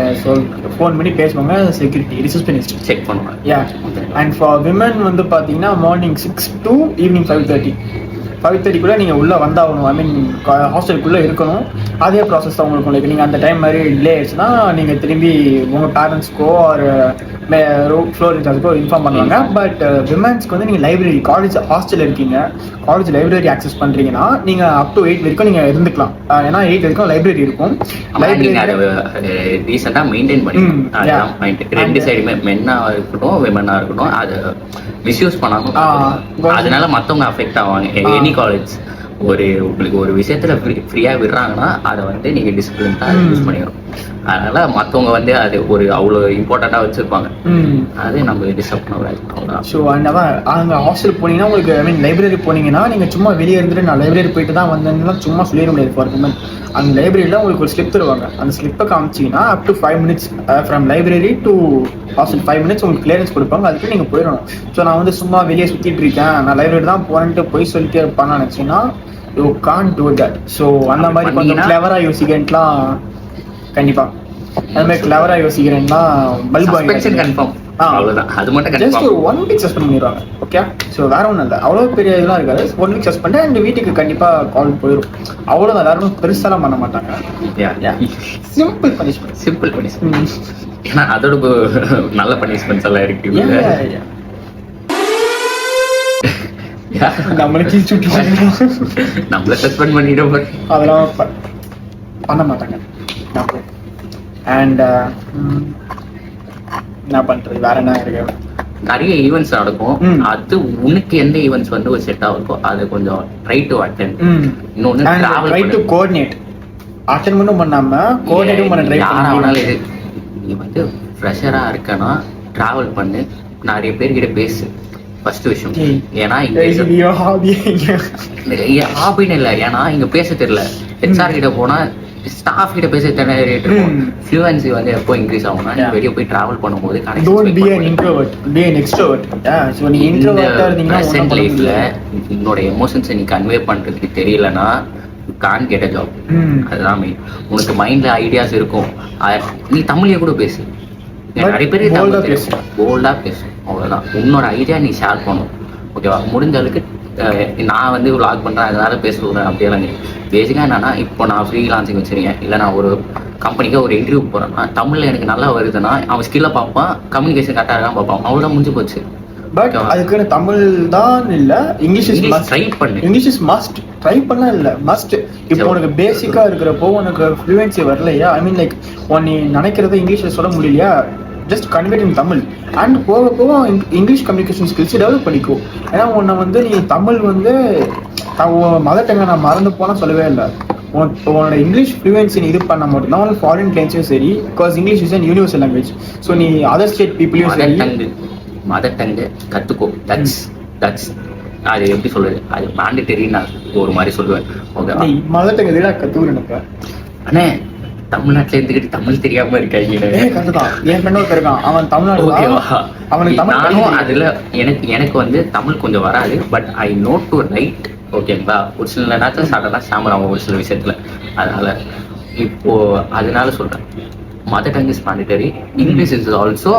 ஃபோன் பண்ணி பேசுவாங்க, செக்யூரிட்டி ரிசப்ஷனிஸ்ட் செக் பண்ணுவாங்க. யா. அண்ட் ஃபார் விமன் வந்து பாத்தீங்கன்னா மார்னிங் 6 to ஈவினிங் 5:30 கூட நீங்க உள்ள வந்தாகணும். ஐ மீன் ஹாஸ்டலுக்குள்ள இருக்கணும். அதே ப்ராசஸ் தான் உங்களுக்கு. லைக் நீங்க அந்த டைம் மாதிரி டிலே ஆயிடுச்சுன்னா நீங்க திரும்பி உங்க பேரண்ட்ஸ்க்கோ ஒரு ஃப்ளோர் இன்சார்ஜ்க்கோ இன்ஃபார்ம் பண்ணுவாங்க. பட் விமன்ஸ்க்கு வந்து நீங்க லைப்ரரி, காலேஜ் ஹாஸ்டல் இருக்கீங்க, காலேஜ் லைப்ரரி ஆக்சஸ் பண்றீங்கன்னா நீங்க அப் டு 8 வரைக்கும் நீங்க இருந்துக்கலாம். ஏன்னா 8 வரைக்கும் லைப்ரரி இருக்கும். ரீசெண்டா மெயின்டைன் பண்ணி ரெண்டு சைடுமே மென்னா இருக்கட்டும் விமனா இருக்கட்டும் அதை மிஸ்யூஸ் பண்ணாம, அதனால மத்தவங்க அஃபெக்ட் ஆவாங்க. எனி காலேஜ் உங்களுக்கு ஒரு விஷயத்துல ஃப்ரீயா விடுறாங்கன்னா அதை வந்து நீங்க டிசிப்ளின் தான் யூஸ் பண்ணிடணும். அதனால மத்தவங்க வந்து அது ஒரு அவ்வளோ இம்பார்ட்டண்டா வச்சிருப்பாங்க, அது நம்ம டிஸ்டர்ப் பண்ணக்கூடாது. ஸோ அதனால அங்கே ஹாஸ்டல் போனீங்கன்னா உங்களுக்கு ஐ மீன் லைப்ரரி போனீங்கன்னா நீங்கள் சும்மா வெளியே இருந்துட்டு நான் லைப்ரரி போயிட்டு தான் வந்தேன்னா சும்மா சொல்லிட முடியாது. ஃபார் எக்ஸாம்பிள் அந்த லைப்ரரியில் உங்களுக்கு ஒரு ஸ்லிப் தருவாங்க. அந்த ஸ்லிப்பை காமிச்சிங்கன்னா up to 5 minutes from library to hostel 5 minutes உங்களுக்கு கிளியரன்ஸ் கொடுப்பாங்க. அதுக்கு நீங்கள் போயிடணும். ஸோ நான் வந்து சும்மா வெளியே சுற்றிட்டு இருக்கேன், நான் லைப்ரரி தான் போறேன்ட்டு போய் சொல்லிட்டே இருப்பான்னு நினச்சிங்கன்னா you can't do that. So அந்த மாதிரி கொஞ்சம் கிளவராக யோசிக்கிறேன்லாம் கண்டிப்பாக அந்த மாதிரி கிளவரா யோசிக்கிறேன்னா பல்ப் கன்ஃபார்ம் அவ்வளவுதான். அது மட்டும் ஜஸ்ட் ஒரு 1 week சஸ்பெண்ட் பண்ணிடுவாங்க. ஓகே, ஸோ வேற ஒன்றும் இல்லை, அவ்வளோ பெரிய இதெல்லாம் இருக்காது. 1 week சஸ்பெண்ட் அண்ட் வீட்டுக்கு கண்டிப்பாக கால் போயிடும். அவ்வளோதான், எல்லாரும் பெருசாலாம் பண்ண மாட்டாங்க. Simple punishment. ஏன்னா அதோட நல்ல பனிஷ்மெண்ட்ஸ் எல்லாம் இருக்கு. நம்மளுக்கு நம்மள சஸ்பெண்ட் பண்ணிடும், அதெல்லாம் பண்ண மாட்டாங்க. அண்ட் என்ன பண்றது, வேற என்ன இருக்கு, நிறைய ஈவெண்ட்ஸ் நடக்கும். அது உனக்கு எந்த ஈவெண்ட்ஸ் வந்து ஒரு செட் ஆகும் அது கொஞ்சம் ட்ரை டு அட்டெண்ட். இன்னொன்னு ட்ரை டு கோஆர்டினேட். அட்டெண்ட் மட்டும் பண்ணாம கோஆர்டினேட்டும் பண்ண ட்ரை பண்ணாலும் நீ வந்து ஃப்ரெஷரா இருக்கனா டிராவல் பண்ணு, நிறைய பேர்கிட்ட பேசு. ஃபர்ஸ்ட் விஷயம். ஏன்னா இங்க ஹாபின்னு இல்லை, ஏன்னா இங்க பேச தெரியல. ஹெச்ஆர் கிட்ட போனா ஸ்டாஃப் கிட்ட பேச தெரியல. ஃப்ளூயன்சி வந்து எப்போ இன்க்ரீஸ் ஆகும்னா நீ வெளிய போய் டிராவல் பண்ணும்போது don't B an introvert, be an extrovert. So நீ இன்ட்ரோவர்ட்டா இருந்தீங்கன்னா பிரசன்ட் லைஃப்ல உன்னோட எமோஷன்ஸை நீ கன்வே பண்றதுக்கு தெரியலனா you can't get a job. அதுதான் மெயின். உனக்கு மைண்ட்ல ஐடியாஸ் இருக்கும், நீ தமிழ்ல கூட பேசு. நிறைய பேர் போல்டா பேசு, அவ்வளவுதான். உன்னோட ஐடியா நீ ஷேர் பண்ணணும். ஓகேவா? முடிஞ்ச அளவுக்கு நான் வந்து வ்ளாக் பண்றேன் அதனால பேச சொல்றேன் அப்படியெல்லாம் பேசிக்கா என்னன்னா, இப்போ நான் ஃப்ரீலான்சிங் வச்சிருக்கேன், இல்லை நான் ஒரு கம்பெனிக்கு ஒரு இன்டர்வியூ போறேன்னா தமிழ்ல எனக்கு நல்லா வருதுன்னா அவன் ஸ்கில்ல பார்ப்பான், கம்யூனிகேஷன் கரெக்டாக இருக்கான் பார்ப்பான், அவ்வளோதான், முடிஞ்சு போச்சு. பட் அதுக்கு தமிழ் தான் இல்ல, இங்கிலீஷ் ட்ரை பண்ணு. English is must. ட்ரை பண்ண இல்ல, மஸ்ட். இப்போ உனக்கு பேசிக்கா இருக்கிறப்போ உனக்கு ஃப்ளூயன்சி வரலையா, ஐ மீன் லைக் நீ நினைக்கிறத இங்கிலீஷ்ல சொல்ல முடியலையா, just convert in Tamil. And போக போக இங்கிலீஷ் கம்யூனிகேஷன் ஸ்கில்ஸ் டெவலப் பண்ணிக்கும். ஏன்னா உன்னை வந்து நீ தமிழ் வந்து மதர் டங்கை நான் மறந்து போனால் சொல்லவே இல்லை. உன்னோட இங்கிலீஷ் ஃப்ளூயன்சி இது பண்ண மட்டும்தான் உனக்கு ஃபாரின் கிளைண்ட்ஸும் சரி, because English is an universal language. So நீ அதர் ஸ்டேட் பீப்புளையும் சரி மதர் டங்கு கற்றுக்கோ. தட்ஸ் அது எப்படி சொல்றது, அது மேண்டேட்டரின்னு நான் ஒரு மாதிரி சொல்லுவேன். ஓகே, மதர் டங்கு எதுனா கற்றுக்கிறேன். அண்ணே தமிழ்நாட்டுல இருந்துகிட்டு தமிழ் தெரியாம இருக்காங்க. என் ஃப்ரெண்ட் ஒருத்தர் இருக்கான், அவன் தமிழ்நாடு. அவனுக்கு நானும் அதுல எனக்கு வந்து தமிழ் கொஞ்சம் வராது, but I know to right. ஓகேங்களா? ஒரு சில நேரத்தில் சடனா சாமராங்க ஒரு சில விஷயத்துல. அதனால சொல்றேன், mother tongue is mandatory, English is also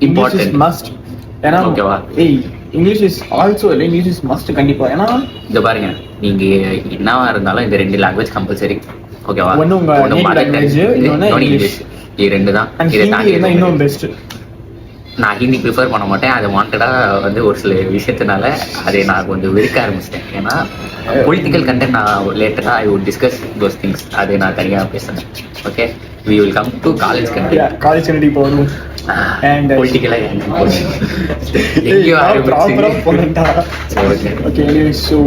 important, must. ஏன்னா ஓகேவா, இங்கிலீஷ் இஸ் ஆல்சோ இல்லை, இங்கிலீஷ் இஸ் மஸ்ட் கண்டிப்பா. ஏன்னா இந்த பாருங்க, நீங்க என்னவா இருந்தாலும் இந்த 2 லாங்குவேஜ் கம்பல்சரி. ஓகேவா? ஒன்னு உங்க நேட்டிவ் லாங்குவேஜ், இன்னொன்னு இங்கிலீஷ். இது 2 தான். இதை தாண்டி இன்னும் பெஸ்ட். நான் ஹிந்தி ப்ரிஃபர் பண்ண மாட்டேன், அது வாண்டடா வந்து ஒரு சில விஷயத்தினால அதை நான் கொஞ்சம் வெறுக்க ஆரம்பிச்சிட்டேன். ஏன்னா பொலிட்டிக்கல் கண்டென்ட் நான் லேட்டரா I would discuss those things, அது நான் தனியாக பேசுறேன். Okay, we will come to college content. college content இப்போ வரும். and politically எங்கேயோ ப்ராப்பரா போறேன்டா. ஓகே so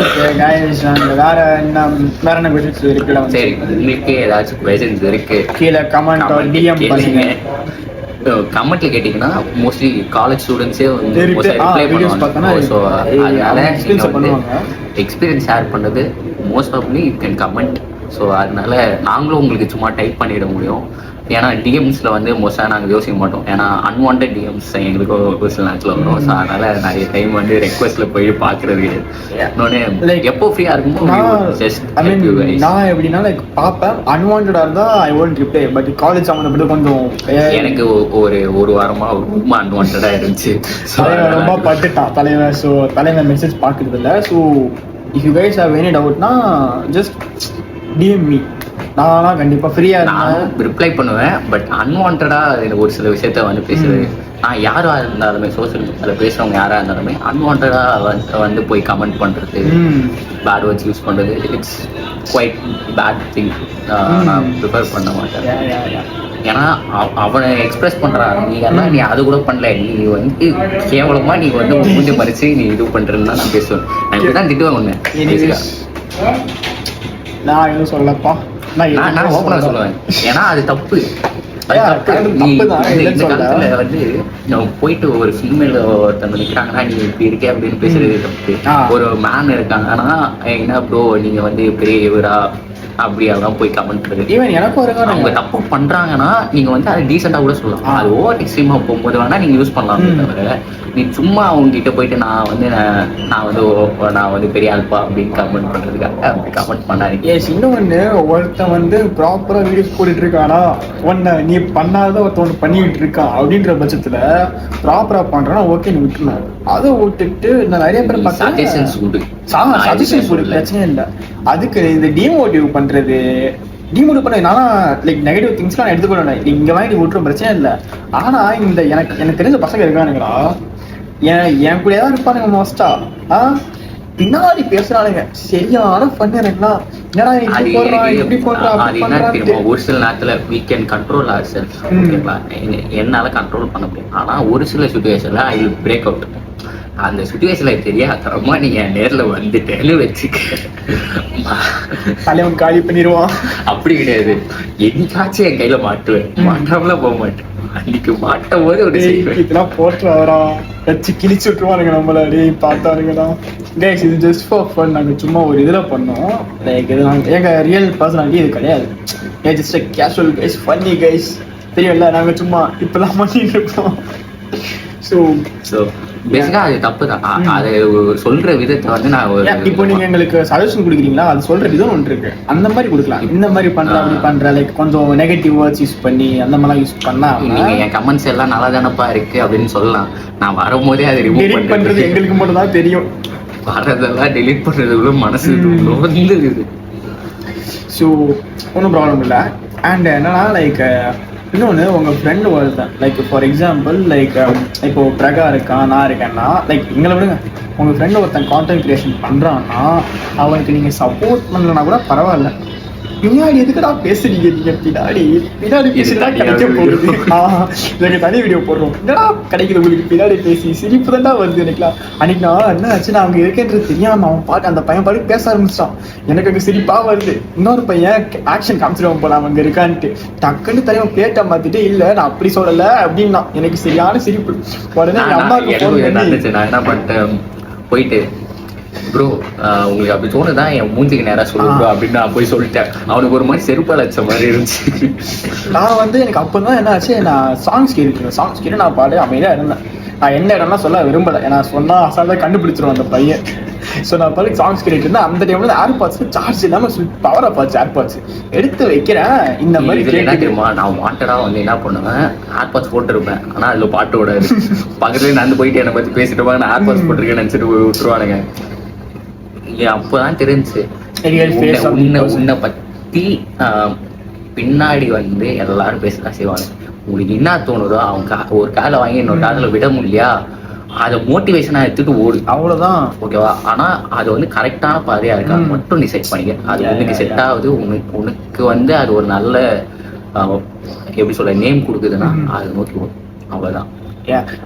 okay guys, வேற என்ன questions இருக்குல? சரி, உங்களுக்கு ஏதாச்சும் questions இருக்கு கீழ கமெண்ட் ஆர் DM பண்ணுங்க. கமெண்ட்ல கேட்டீங்கன்னா மோஸ்ட்லி காலேஜ் ஸ்டூடெண்ட்ஸே வந்து வீடியோஸ் பார்த்தனா ஸோ அதனால பண்ணுவாங்க. எக்ஸ்பீரியன்ஸ் ஷேர் பண்ணது mostly you can comment. So அதனால நாங்களும் உங்களுக்கு சும்மா டைப் பண்ணிட முடியும். ஏன்னா டிஎம்ஸில் வந்து மோஸ்ட்டாக நாங்கள் யோசிக்க மாட்டோம். ஏன்னா அன்வான்ட் டிஎம்ஸ் எங்களுக்கு ஒரு சில நேரத்தில் வரும். ஸோ அதனால நிறைய டைம் வந்து ரெக்வஸ்ட்டில் போய் பார்க்குறது இன்னொன்று எப்போ ஃப்ரீயாக இருக்குமோ நான் எப்படின்னா லைக் பார்ப்பேன். அன்வான்டாக இருந்தால் I won't reply. But college சம்மந்தப்பட்டு கொஞ்சம் எனக்கு ஒரு வாரமாக ரொம்ப அன்வான்டாக இருந்துச்சு. ரொம்ப பட்டுட்டான் தலைவன். ஸோ தலைவன் மெசேஜ் பார்க்குறது இல்லை. So if you guys have any டவுட்னா ஜஸ்ட் டிஎம் மீ. நான் கண்டிப்பா ஃப்ரீயா நான் ரிப்ளை பண்ணுவேன். பட் அன்வான்டா ஒரு சில விஷயத்த வந்து பேசுறது, நான் யாரா இருந்தாலுமே சோசியல் மீடியால பேசுறவங்க யாரா இருந்தாலுமே அன்வான்டா வந்து போய் கமெண்ட் பண்றது, பேட் வேர்ட்ஸ் யூஸ் பண்றது, இட்ஸ் குவைட் பேட் திங். நான் ப்ரிஃபர் பண்ண மாட்டேன். ஏன்னா அவனை எக்ஸ்பிரஸ் பண்றான். நீ எல்லாம் நீ அது கூட பண்ணல, நீ வந்து கேவலமா நீ வந்து மூஞ்சி மறைச்சு நீ இது பண்றதுன்னு தான் நான் பேசுவேன். நான் இப்படிதான் திட்டுவேன் ஒண்ணு. நான் எதுவும் சொல்லப்பா, நான் ஓப்பனா சொல்லுவேன். ஏன்னா அது தப்பு. வந்து போயிட்டு ஒரு ஃபீமேல் ஒருத்தவங்க நிக்கிறாங்கன்னா நீ இப்படி இருக்கே அப்படின்னு பேசுறது தப்பு. ஒரு மேன் இருக்காங்கன்னா என்ன ப்ரோ நீங்க வந்து பெரிய இவரா அப்படியெல்லாம் போய் கமெண்ட் பண்ணுறது. ஈவன் எனக்கும் அவங்க தப்பு பண்றாங்கன்னா நீங்க வந்து அதை டீசெண்டா கூட சொல்லலாம். அது ஓவர் எக்ஸ்ட்ரீமா போகும்போது வேணா நீங்க யூஸ் பண்ணலாம். தவிர நீ சும்மா அவங்க கிட்ட போயிட்டு நான் வந்து பெரிய ஆல்பா அப்படின்னு கமெண்ட் பண்றதுக்காக அப்படி கமெண்ட் பண்ணாதீங்க. இன்னொன்னு ஒருத்தன் வந்து ப்ராப்பரா வீடியோஸ் போட்டுட்டு இருக்கானா, ஒன்ன நீ பண்ணாத ஒருத்தவன் பண்ணிட்டு இருக்கான் அப்படின்ற பட்சத்துல ப்ராப்பரா பண்றானா ஓகே நீ விட்டுருணும். அதை விட்டுட்டு நான் நிறைய பேர் சஜஷன்ஸ் கொடு, பிரச்சனை இல்லை. அதுக்கு இந்த டிமோட்டிவ் பண்றது, டிமோட்டிவ் பண்ண நானா லைக் நெகட்டிவ் திங்ஸ்லாம் எடுத்துக்கணும். இங்க வாங்கி விட்டுரும் பிரச்சனை இல்லை. ஆனா இந்த எனக்கு தெரிஞ்ச பசங்க இருக்கானுங்களா, என் கூட தான் இருப்பானுங்க மோஸ்டா. பின்னாடி பேசுறானுங்க சரியான பண்ண எனக்குலாம். ஒரு சில நேரத்துல we can control ourselves. என்னால கண்ட்ரோல் பண்ண முடியும். ஆனா ஒரு சில சிச்சுவேஷன்ல ஐ வில் பிரேக் அவுட். அந்த சிச்சுவேஷன்ல தெரியாதரமா நீங்க நேர்ல வந்துட்டேன்னு வச்சுக்க, தலைவன் காலி பண்ணிடுவான். அப்படி கிடையாது. என்னைக்காச்சும் என் கையில மாட்டுவேன், மாட்டாமலாம் போக மாட்டேன். அன்னைக்கு மாட்டும் போது ஒரு இதெல்லாம் போட்டு வரா வச்சு கிழிச்சு விட்டுருவானுங்க நம்மள. அப்படியே பார்த்தாருங்கதான் கைஸ், இது ஜஸ்ட் ஃபார் ஃபன். நாங்கள் சும்மா ஒரு இதில் பண்ணோம். லைக் இது எங்கள் ரியல் பர்சனாலிட்டி இது கிடையாது. Just casual guys, funny guys, தெரியும்ல. நாங்கள் சும்மா இப்பெல்லாம் பண்ணிட்டு இருக்கோம். ஸோ பேசிக்கா அது தப்பு தான். அது சொல்ற விதத்தை வந்து நான் இப்போ நீங்க எங்களுக்கு சஜஷன் கொடுக்குறீங்களா, அது சொல்ற விதம் ஒன்று இருக்கு. அந்த மாதிரி கொடுக்கலாம். இந்த மாதிரி பண்ற அப்படி பண்ற லைக் கொஞ்சம் நெகட்டிவ் வேர்ட்ஸ் யூஸ் பண்ணி அந்த மாதிரிலாம் யூஸ் பண்ணா நீங்க என் கமெண்ட்ஸ் எல்லாம் நல்லா தானப்பா இருக்கு அப்படின்னு சொல்லலாம். நான் வரும்போதே அதை ரிமூவ் பண்றது எங்களுக்கு மட்டும் தான் தெரியும். வரதெல்லாம் டெலிட் பண்றதுக்குள்ள மனசு வந்துருக்குது. ஸோ ஒன்றும் ப்ராப்ளம் இல்லை. அண்ட் என்னன்னா லைக் இன்னொன்று உங்கள் ஃப்ரெண்டு ஒருத்தன் லைக் ஃபார் எக்ஸாம்பிள் லைக் இப்போ பிரகா இருக்கான், நான் இருக்கேன்னா லைக் எங்களை விடுங்க, உங்கள் ஃப்ரெண்டு ஒருத்தன் கான்டென்ட் கிரியேஷன் பண்ணுறான்னா அவனுக்கு நீங்கள் சப்போர்ட் பண்ணலன்னா கூட பரவாயில்ல. பின்னாடி எதுக்குடா பேசுறீங்க, நீங்க பின்னாடி பேசிதான் கிடைக்க போகுது. எனக்கு தனி வீடியோ போடுறோம், என்னடா கிடைக்குது உங்களுக்கு பின்னாடி பேசி, சிரிப்பு தான்டா வருது எனக்குலாம். அன்னைக்கு நான் என்ன ஆச்சு, நான் அங்கே இருக்கேன்றது தெரியாம அவன் பாட்டு அந்த பையன் பாட்டு பேச ஆரம்பிச்சிட்டான். எனக்கு அங்கே சிரிப்பா வருது. இன்னொரு பையன் ஆக்ஷன் காமிச்சிருவான் போல அவன் அங்கே இருக்கான்ட்டு, டக்குன்னு தலைவன் பிளேட்டை மாத்திட்டு இல்ல நான் அப்படி சொல்லல அப்படின்னா எனக்கு சரியான சிரிப்பு. உடனே எங்க அம்மாவுக்கு நான் என்ன பண்ணிட்டேன், போயிட்டு ப்ரோ உங்களுக்கு அப்படி தோணுதான் என் மூஞ்சிக்கு நேரம் சொல்லுங்க அப்படின்னு நான் போய் சொல்லிட்டேன். அவனுக்கு ஒரு மாதிரி செருப்பா லட்ச மாதிரி இருந்துச்சு. நான் வந்து எனக்கு அப்பதான் என்ன ஆச்சு, நான் சாங்ஸ் கேட்டு நான் பாடு அமைதியா இருந்தேன். நான் என்ன இடம்லாம் சொல்ல விரும்பல, ஏன்னா சொன்னா அசால்ட்டா கண்டுபிடிச்சிருவோம் அந்த பையன். ஸோ நான் பாட்டு சாங்ஸ் கேட்டுட்டு இருந்தேன். அந்த டைம்ல ஏர்பாட்ஸ் சார்ஜ் இல்லாம பவர் ஆஃப் ஆச்சு. ஏர்பாட்ஸ் எடுத்து வைக்கிறேன். இந்த மாதிரி என்ன தெரியுமா, நான் வாண்டடா வந்து என்ன பண்ணுவேன், ஏர்பாட்ஸ் போட்டுருப்பேன். ஆனா அதுல பாட்டு ஓடாது. பக்கத்துல நடந்து போயிட்டு என்னை பத்தி பேசிட்டு நான் ஏர்பாட்ஸ் போட்டிருக்கேன்னு நினைச்சிட்டு விட்டுருவானுங்க. அப்பதான் தெரிஞ்சு உன்னை பத்தி பின்னாடி வந்து எல்லாரும் பேசதான் செய்வாங்க. உங்களுக்கு என்ன தோணுதோ அவங்க ஒரு காலை வாங்கி இன்னொரு காதில் விட முடியா, அதை மோட்டிவேஷனா எடுத்துட்டு ஓடு, அவ்வளவுதான். ஓகேவா? ஆனா அது வந்து கரெக்டான பாதையா இருக்கா மட்டும் நீ செட் பண்ணிக்க. அது உனக்கு செட் ஆகுது, உனக்கு வந்து அது ஒரு நல்ல எப்படி சொல்ல நேம் கொடுக்குதுன்னா அதை நோக்கி ஓடும், அவ்வளவுதான்.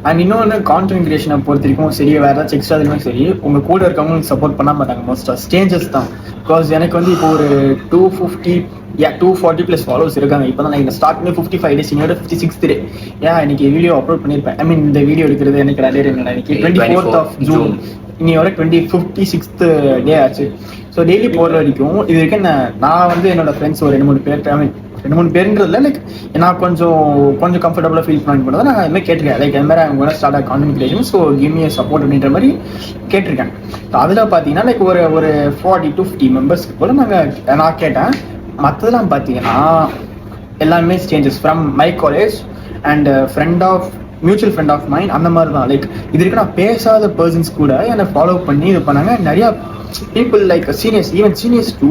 அண்ட் இன்னொன்று கான்டென்ட் கிரியேஷனை பொறுத்த வரைக்கும் சரி, வேற ஏதாச்சும் எக்ஸ்ட்ரா சரி, உங்க கூட இருக்கவங்க சப்போர்ட் பண்ண மாட்டாங்க. மோஸ்டா ஸ்டேஞ்சஸ் தான் பிகாஸ் எனக்கு வந்து இப்போ ஒரு 240 + ஃபாலோவர்ஸ் இருக்காங்க. இப்போ தான் நான் ஸ்டார்ட் பண்ணி 55 days, இன்னோட 56th டே. இன்னைக்கு வீடியோ அப்லோட் பண்ணியிருப்பேன். ஐ மீன் இந்த வீடியோ எடுக்கிறது எனக்கு இன்னைக்கு 24th of June, இன்னையோட 56th டே ஆச்சு. ஸோ டெய்லி போகிற வரைக்கும் இது வரைக்கும் நான் வந்து என்னோட ஃப்ரெண்ட்ஸ் ஒரு 2-3 பேர், ஐ மீன் 2-3 பேருன்றதுல லைக் நான் கொஞ்சம் கம்ஃபர்டபுளாக ஃபீல் பண்ணி நான் இதுமாதிரி கேட்டிருக்கேன். லைக் இந்த மாதிரி அவங்க ஸ்டார்ட் ஆக content creation, so give me support அப்படின்ற மாதிரி கேட்டிருக்கேன். ஸோ அதில் பார்த்தீங்கன்னா லைக் ஒரு 40 to 50 மெம்பர்ஸ்க்கு போல் நான் கேட்டேன். மற்றதெல்லாம் பார்த்தீங்கன்னா எல்லாமே changes from my college and mutual friend of mind, அந்த மாதிரி தான். லைக் இது வரைக்கும் நான் பேசாத பர்சன்ஸ் கூட என்னை ஃபாலோ பண்ணி இது பண்ணாங்க. நிறையா people like seniors, even seniors too,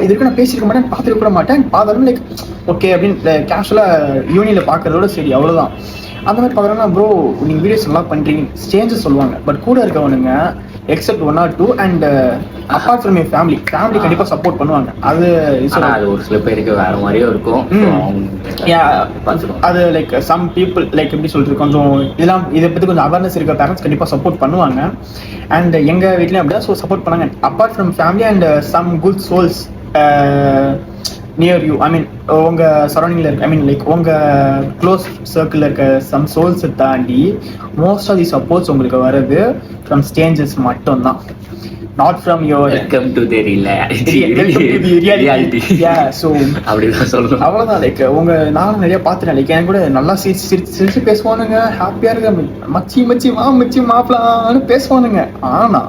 இதுக்கு நான் பேசியிருக்க மாட்டேன், பார்த்துருக்க கூட மாட்டேன். பார்த்தாலும் லைக் ஓகே அப்படின்னு கேஷுவலாக யூனியில் பார்க்கறதோட சரி, அவ்வளோதான். அந்த மாதிரி பார்க்குறாங்கன்னா ப்ரோ நீங்கள் வீடியோஸ் நல்லா பண்ணுறீங்க சேஞ்சஸ் சொல்லுவாங்க. பட் கூட இருக்கவனுங்க except 1 or 2 and apart from your family கண்டிப்பாக சப்போர்ட் பண்ணுவாங்க. அது ஒரு சில பேருக்கு வேற மாதிரியும் இருக்கும். அது லைக் சம் பீப்புள் லைக் எப்படி சொல்றது, கொஞ்சம் இதை பற்றி கொஞ்சம் அவேர்னஸ் இருக்க பேரண்ட்ஸ் கண்டிப்பாக சப்போர்ட் பண்ணுவாங்க. அண்ட் எங்கள் வீட்லேயும் அப்படிதான். ஸோ சப்போர்ட் பண்ணாங்க. Apart from family and some good souls near you, I mean உங்கள் சரௌண்டிங்கில் இருக்க, ஐ மீன் லைக் உங்கள் க்ளோஸ் சர்க்கிளில் இருக்க சம் சோல்ஸை தாண்டி மோஸ்ட் ஆஃப் தி சப்போர்ட்ஸ் உங்களுக்கு வர்றது ஃப்ரம் ஸ்டேஞ்சஸ் மட்டும்தான். Not from your welcome to the reality. So அப்படிதான் சொல்லணும். அவ்வளோதான். லைக் நானும் நிறைய பார்த்துட்டேன். லைக் எனக்கு கூட நல்லா சிரிச்சு பேசுவானுங்க, ஹாப்பியாக இருக்க மச்சி மாப்பிளான்னு பேசுவானுங்க. ஆனால்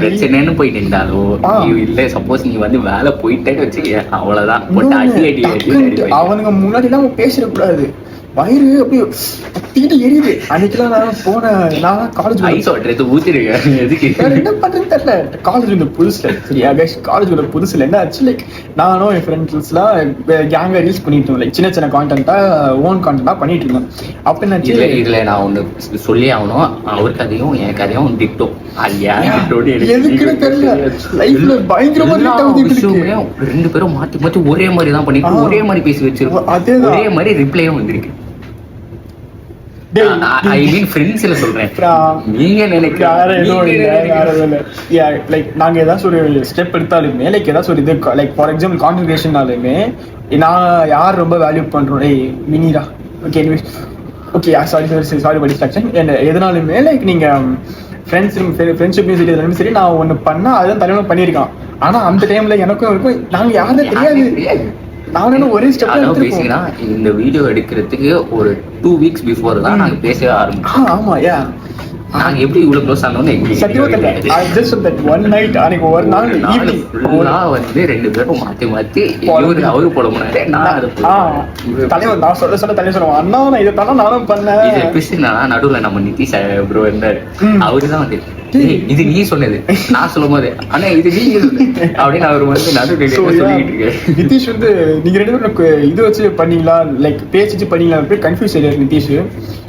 பிரச்சனைன்னு போயிட்டு இருந்தாலும் இல்ல, சப்போஸ் நீ வந்து வேலை போயிட்டேன்னு வச்சுக்க, அவ்வளவுதான். அவனுங்க முன்னாடி எல்லாம் பேசிடக்கூடாது. வயிறு அப்படியே தீட்டு எரியுது. அன்னைக்கெல்லாம் நான் காலேஜ் ஊத்திருக்கேன். எதுக்கு என்ன பண்றேன்னு தெரியல. காலேஜ் வந்து புதுசுல சரியா காலேஜ் புதுசுல என்ன ஆச்சு, லைக் நானும் என் ஃப்ரெண்ட்ஸ்லாம் கேங்கா ரீல்ஸ் பண்ணிட்டு இருந்தோம். லைக் சின்ன கண்டென்ட்டா ஓன் கண்டென்ட்டா பண்ணிட்டு இருந்தோம். அப்ப என்ன இதுல நான் ஒண்ணு சொல்லி ஆகணும். அவர் கதையும் என் கதையும் திட்டோ எதுக்குன்னு தெரியல. லைஃப்ல பயங்கரமா ரெண்டு பேரும் மாத்தி ஒரே மாதிரி தான் பண்ணிட்டு ஒரே மாதிரி பேசி வச்சிருக்கோம். ஒரே மாதிரி ரிப்ளையும் வந்திருக்கு. I mean friends ல சொல்றேன். நீங்க லைக் நாங்க ஏதாச்சும் ஒரு ஸ்டெப் எடுத்தாலுமே லைக் ஏதாச்சும் ஒரு இது லைக் ஃபார் எக்ஸாம்பிள் கான்ட்ரிபியூஷனாலுமே நான் யார் ரொம்ப வேல்யூ பண்றோம், மினிரா ஓகே சாரி பை டிஸ்ட்ராக்ஷன். எதனாலுமே லைக் நீங்க ஃப்ரெண்ட்ஷிப்லையும் சரி எதுனாலும் சரி நான் ஒன்று பண்ணா அதுதான் தலைவனும் பண்ணியிருக்கான். ஆனா அந்த டைம்ல எனக்கும் இருக்கும் நாங்க யாருன்னு தெரியாது. நானும் ஒரே ஸ்டெப் இந்த வீடியோ எடுக்கிறதுக்கு ஒரு 2 weeks பிஃபோர் தான் நாங்க பேசவே ஆரம்பிச்சோம். ஆமா நாங்க எப்படி இவ்வளவு க்ளோஸ் ஆனோம்னு ஒரு நாள் வந்து ரெண்டு பேரும் மாத்தி அவரு போட முடியாது. தலைவன் நான் சொல்ல தலைவர் சொல்லுவான், அண்ணா நான் இதை தானே நானும் பண்ணேன். நடுவுல நம்ம நிதிஷ் ப்ரோ இருந்தாரு. அவருதான் வந்து இது நீ சொன்னது நான் சொல்லும் போது ஆனா இது நீ அப்படின்னு அவர் வந்து நடுவில் சொல்லிட்டு இருக்காரு. நிதிஷ் வந்து நீங்க 2 பேரும் இது வச்சு பண்ணீங்களா, லைக் பேச்சு பண்ணீங்களா, கன்ஃபியூஸ் ஆயிடுறாரு நிதிஷ்.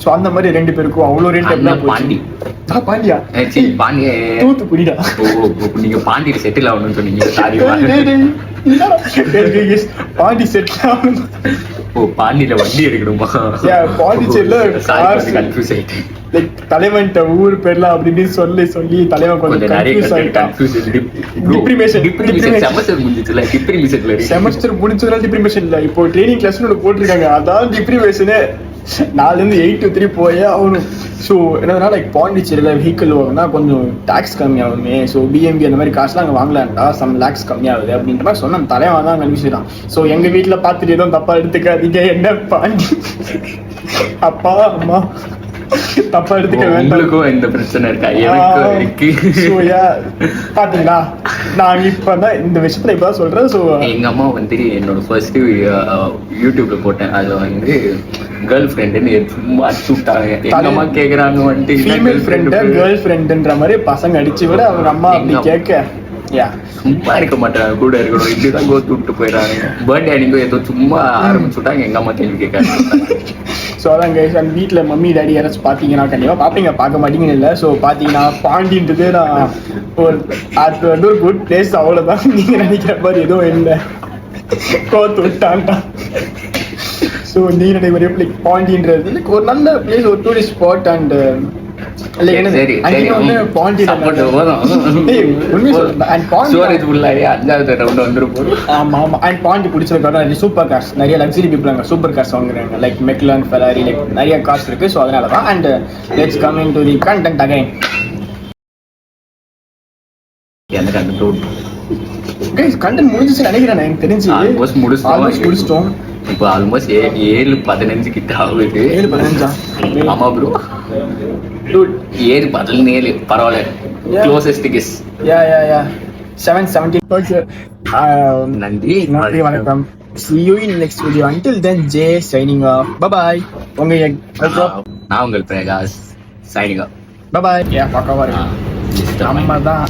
ஸோ அந்த மாதிரி 2 பேருக்கும் அவ்வளோ ரேட் பாண்டியா தூத்துக்குடிடா. நீங்க பாண்டியில செட்டில் ஆகணும்னு சொன்னீங்க. பாண்டி செட்டில் ஆகணும். பாண்டியில வண்டி எடுக்கணுமா? பாண்டிச்சேரியில கன்ஃபியூஸ் ஆயிட்டேன். லைக் தலைவன் ஊர் பேர்லாம் அப்படின்னு சொல்லி தலைவன் கொஞ்சம் கன்ஃபியூஸ் ஆயிட்டான். செமஸ்டர் முடிச்சதுனால டிப்ரிமேஷன் இல்ல, இப்போ ட்ரைனிங் கிளாஸ்னு ஒன்று போட்டிருக்காங்க, அதான் டிப்ரிமேஷனு. 4 8 to 3 போய் ஆகணும். ஸோ என்னதுனா லைக் பாண்டிச்சேரியில் வெஹிக்கிள் வாங்கினா கொஞ்சம் டேக்ஸ் கம்மியாகுமே. ஸோ பிஎம்பி அந்த மாதிரி காசுலாம் அங்கே வாங்கலாம்டா, சம் லேக்ஸ் கம்மியாகுது அப்படின்ற மாதிரி சொன்ன தலைவன் தான் கன்ஃபியூஸ் தான். ஸோ எங்கள் வீட்டில் பார்த்துட்டு எதுவும் தப்பா எடுத்துக்காதீங்க. என்ன பாண்டி அப்பா அம்மா தப்பா எடுத்துக்க வேண்டாம். இந்த பிரச்சனை இருக்கா? பாத்தீங்களா நான் இப்பதான் இந்த விஷயத்துல இப்பதான் சொல்றேன். ஸோ எங்க அம்மா வந்து என்னோட ஃபர்ஸ்ட் யூடியூப்ல போட்டேன். அதுல வந்து கேர்ள் ஃப்ரெண்டுன்னு சும்மா அடிச்சுட்டாங்க. எங்க அம்மா கேக்குறாங்க வந்துட்டு ஃபீமேல் ஃப்ரெண்ட் கேர்ள் ஃப்ரெண்டுன்ற மாதிரி பசங்க அடிச்சு விட அவங்க அம்மா அப்படி கேட்க சும்மா இருக்க மாட்டாங்க, கூட இருக்கணும். இப்படிதான் கோத்து விட்டு போயிடறாங்க. பர்த்டே அன்னைக்கு ஏதோ சும்மா ஆரம்பிச்சுட்டாங்க. எங்க அம்மா கேள்வி கேட்காங்க. ஸோ அதான் கைஸ் வீட்டில் மம்மி டேடி யாராச்சும் பார்த்தீங்கன்னா கண்டிப்பாக பார்ப்பீங்க, பார்க்க மாட்டீங்கன்னு இல்லை. ஸோ பார்த்தீங்கன்னா பாண்டின்றது நான் அது வந்து ஒரு குட் பிளேஸ், அவ்வளோதான். நீங்கள் நினைக்கிற மாதிரி எதுவும் இல்லை, கோத்து விட்டான்ட்டான். ஸோ நீங்கள் நினைக்கிற பாண்டின்றது லைக் ஒரு நல்ல பிளேஸ், ஒரு டூரிஸ்ட் ஸ்பாட். அண்ட் இல்ல, என்னது? சரி அன்னைக்கு வந்து பாண்டியில சப்போர்ட் வரும் ஏய், உண்மையை சொல்லு. And பாண்டி- ஸ்டோரேஜ் ஃபுல்லாகி 5வது ரவுண்ட் வந்துடும் போதும். ஆமா ஆமா. அண்ட் பாண்டி பிடிச்சதுக்காக நிறைய சூப்பர் கார்ஸ், நிறைய லக்ஸரி பீப்புள் அங்கே சூப்பர் கார்ஸ் வாங்குறாங்க. லைக் மெக்லான், ஃபெராரி, லைக் நிறைய கார்ஸ் இருக்கு. ஸோ அதனால தான். And let's come in to the content again. எனக்கு அந்த டவுட் கைஸ், கண்டென்ட் முடிஞ்சிச்சு நினைக்கிறேன். எனக்கு தெரிஞ்சு ஆல்மோஸ்ட் முடிச்சிட்டோம். இப்போ ஆல்மோஸ்ட் 7:15 கிட்ட ஆகுது. 7:15. ஆமா ப்ரோ, Dude, 7:17 பரவாயில்ல. Yeah. Closest guess. Yeah 7:17. Okay, நன்றி நன்றி, வணக்கம். See you in next video. Until then, Jay signing off. Bye bye. உங்க நான் உங்கள் Prakash signing off. bye bye. பக்கவா இருக்கு. நம்ம தான்